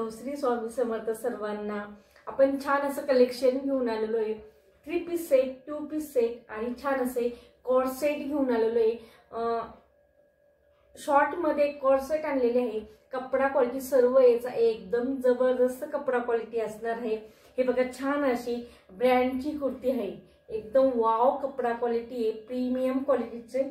Hello, Shri Swami Samarth सर्वांना। आपण छान असं कलेक्शन घेऊन आलेलो आहे। 3 पीस सेट, 2 पीस सेट आणि छान असे कॉर्ड सेट घेऊन आलेलो आहे। शॉर्ट मध्ये कॉर्ड सेट आणलेले आहे। कपडा क्वालिटी सर्व याचा एकदम जबरदस्त कपडा क्वालिटी असणार आहे। हे बघा, छान अशी ब्रँडची कुर्ती आहे। एकदम वाव कपडा क्वालिटी आहे, प्रीमियम क्वालिटीचे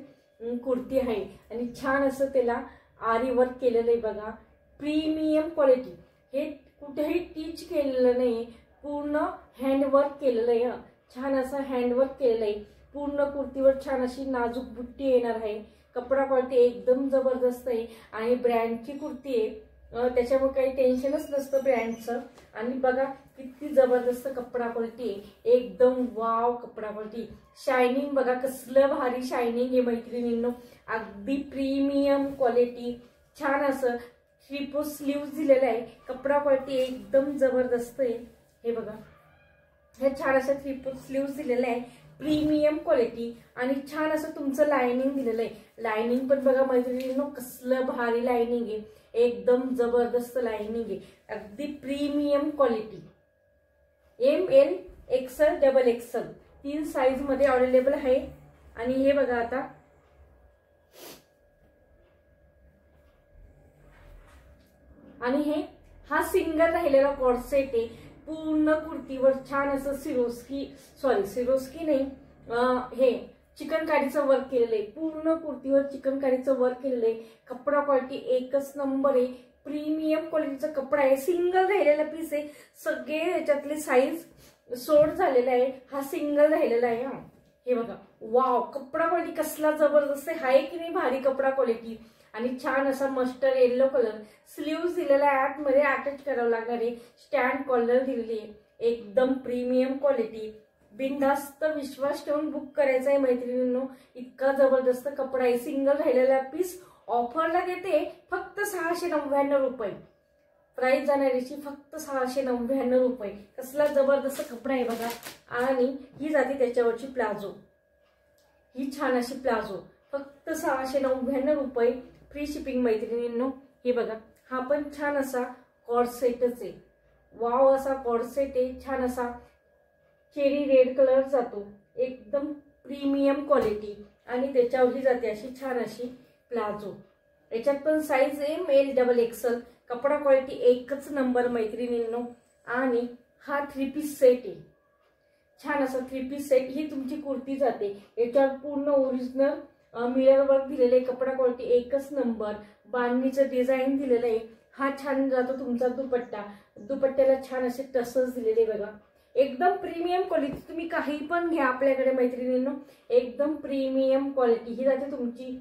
कुर्ती आहे आणि छान असं त्याला आरी वर्क केलेलं आहे। बघा, प्रीमियम क्वालिटी, हे कुठेही टीच केलेलं नाही, पूर्ण हँडवर्क केलेलं आहे। छान असं हँडवर्क केलेलं आहे। पूर्ण कुर्तीवर छान अशी नाजूक बुट्टी येणार आहे। कपडा क्वालिटी एकदम जबरदस्त आहे आणि ब्रँडची कुर्ती आहे, त्याच्यामुळे काही टेन्शनच नसतं ब्रँडचं। आणि बघा किती जबरदस्त कपडा क्वालिटी आहे, एकदम वाव कपडा क्वालिटी। शायनिंग बघा, कसलं भारी शायनिंग आहे मैत्रिणींनो, अगदी प्रीमियम क्वालिटी। छान असं 3/4 स्लीव्स दिलेला आहे। कपडा क्वालिटी एकदम जबरदस्त आहे। हे बघा, हे छान असं 3/4 स्लीव्स दिलेलं आहे, प्रीमियम क्वालिटी आणि छान असं तुमचं लाइनिंग दिलेलं आहे। लाइनिंग पण बघा मैत्रिणींनो, कसलं भारी लाइनिंग आहे, एकदम जबरदस्त लाइनिंग आहे, अगदी premium quality. ML, XL, XXL 3 size मध्ये अवेलेबल आहे। आणि हे बघा आता, आणि हा सिंगल राहिलेला कॉर्ड सेट आहे। पूर्ण कुर्तीवर छान असं सिरोस्की नाही, हे चिकनकारीचं वर्क केलेलं आहे। पूर्ण कुर्तीवर चिकनकारीचं वर्क केलेलं आहे। कपडा क्वालिटी एकच नंबर आहे, प्रीमियम क्वालिटीचा कपडा आहे। सिंगल राहिलेला पीस आहे, सगळे याच्यातले साईज सोड झालेला आहे, हा सिंगल राहिलेला आहे। हे बघा, वाव कपडा क्वालिटी कसला जबरदस्त आहे की नाही, भारी कपडा क्वालिटी। आणि छान असा मस्टर्ड येलो कलर स्लीव्स दिलेला आहे, आतमध्ये अटॅच करावं लागणार आहे। स्टँड कॉलर दिलेली आहे, एकदम प्रीमियम क्वालिटी। बिनधास्त विश्वास ठेवून बुक करायचा आहे मैत्रिणींनो, इतका जबरदस्त कपडा आहे। सिंगल राहिलेला पीस ऑफरला देते फक्त 699 रुपये, प्राइस जाणारीची फक्त 699 रुपये। कसला जबरदस्त कपडा आहे बघा। आणि ही जाते त्याच्यावरची प्लाझो, ही छान अशी प्लाझो, फक्त 699 रुपये, फ्री शिपिंग मैत्रिणींनो। हे बघा, हा पण छान असा कॉर्ड सेटच आहे, वाव असा कॉर्ड सेट आहे। छान असा चेरी रेड कलर जातो, एकदम प्रीमियम क्वालिटी। आणि त्याच्यावरही जाते अशी छान अशी प्लाझो। याच्यात पण साइज ML, XXL, कपडा क्वालिटी एकच नंबर मैत्रिणींनो। आणि हा 3 पीस सेट आहे, छान असा 3 पीस सेट। ही तुमची कुर्ती जाते, याच्यावर पूर्ण ओरिजिनल मिरर वर्क दिलेले आहे। कपडा क्वालिटी एकच नंबर, बांधणीचं डिझाईन दिलेलं आहे। हा छान जातो तुमचा दुपट्टा, दुपट्ट्याला छान असे टसल्स दिलेले बघा, एकदम प्रीमियम क्वालिटी। तुम्ही काही पण घ्या आपल्याकडे मैत्रिणींनो, एकदम प्रीमियम क्वालिटी। ही जाते तुमची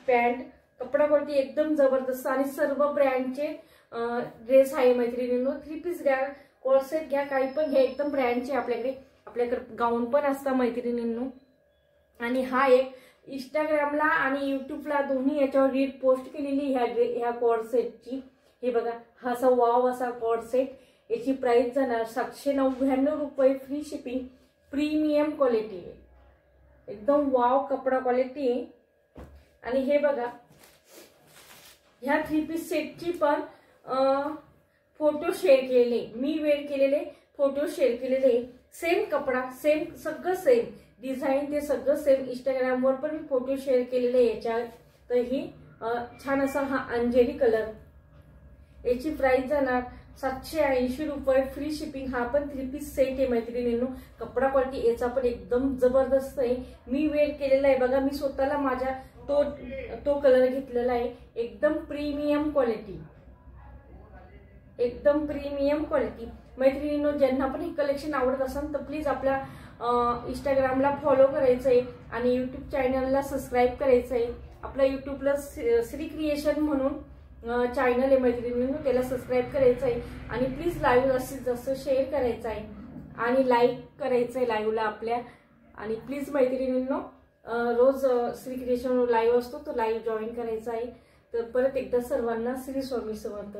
पॅन्ट, कपडा क्वालिटी एकदम जबरदस्त आणि सर्व ब्रँडचे ड्रेस आहे मैत्रिणींनो। 3 पीस घ्या, कॉर्ड सेट घ्या, काही पण घ्या, एकदम ब्रँडचे आपल्याकडे गाऊन पण असतात मैत्रिणींनो। आणि हा एक इंस्टाग्रामला आणि युट्यूबला दोन्ही याच्यावर रील पोस्ट केलेली ह्या कॉर्ड सेटची। हे बघा, हा असा वाव असा कॉर्ड सेट, याची प्राइस जाणार 799 रुपये, फ्री शिपिंग, प्रीमियम क्वालिटी आहे, एकदम वाव कपडा क्वालिटी आहे। आणि हे बघा, ह्या 3 पीस सेटची पण फोटो शेअर केलेले, मी वेअर केलेले फोटो शेअर केलेले। सेम कपडा, सेम सगळं सेम डिझाईन, ते सगळं सेम। इंस्टाग्रामवर पण मी फोटो शेअर केलेले याच्यात। तर ही छान असा हा अंजेरी कलर, याची प्राइस जाणार 780 रुपये, फ्री शिपिंग। हा पण 3 पीस सेट आहे मैत्रिणींनो। कपडा क्वालिटी याचा पण एकदम जबरदस्त आहे, मी वेअर केलेला आहे बघा। मी स्वतःला माझ्या तो कलर घेतलेला आहे, एकदम प्रीमियम क्वालिटी, एकदम प्रीमियम क्वालिटी। मैत्रिणींनो, ज्यांना पण हे कलेक्शन आवडत असेल तर प्लीज आपल्या इंस्टाग्रामला फॉलो करायचं आहे आणि यूट्यूब चॅनलला सबस्क्राईब करायचं आहे। आपल्या यूट्यूबला श्री क्रिएशन म्हणून चॅनल आहे मैत्रिणींनो, त्याला सबस्क्राईब करायचं आहे। आणि प्लीज लाईव्ह जास्तीत जास्त शेअर करायचं आहे आणि लाईक करायचं आहे लाईव्हला आपल्या। आणि प्लीज मैत्रिणींनो, रोज श्री क्रिएशन लाईव्ह असतो, तो लाईव्ह जॉईन करायचा आहे। तर परत एकदा सर्वांना श्री स्वामी समर्थ।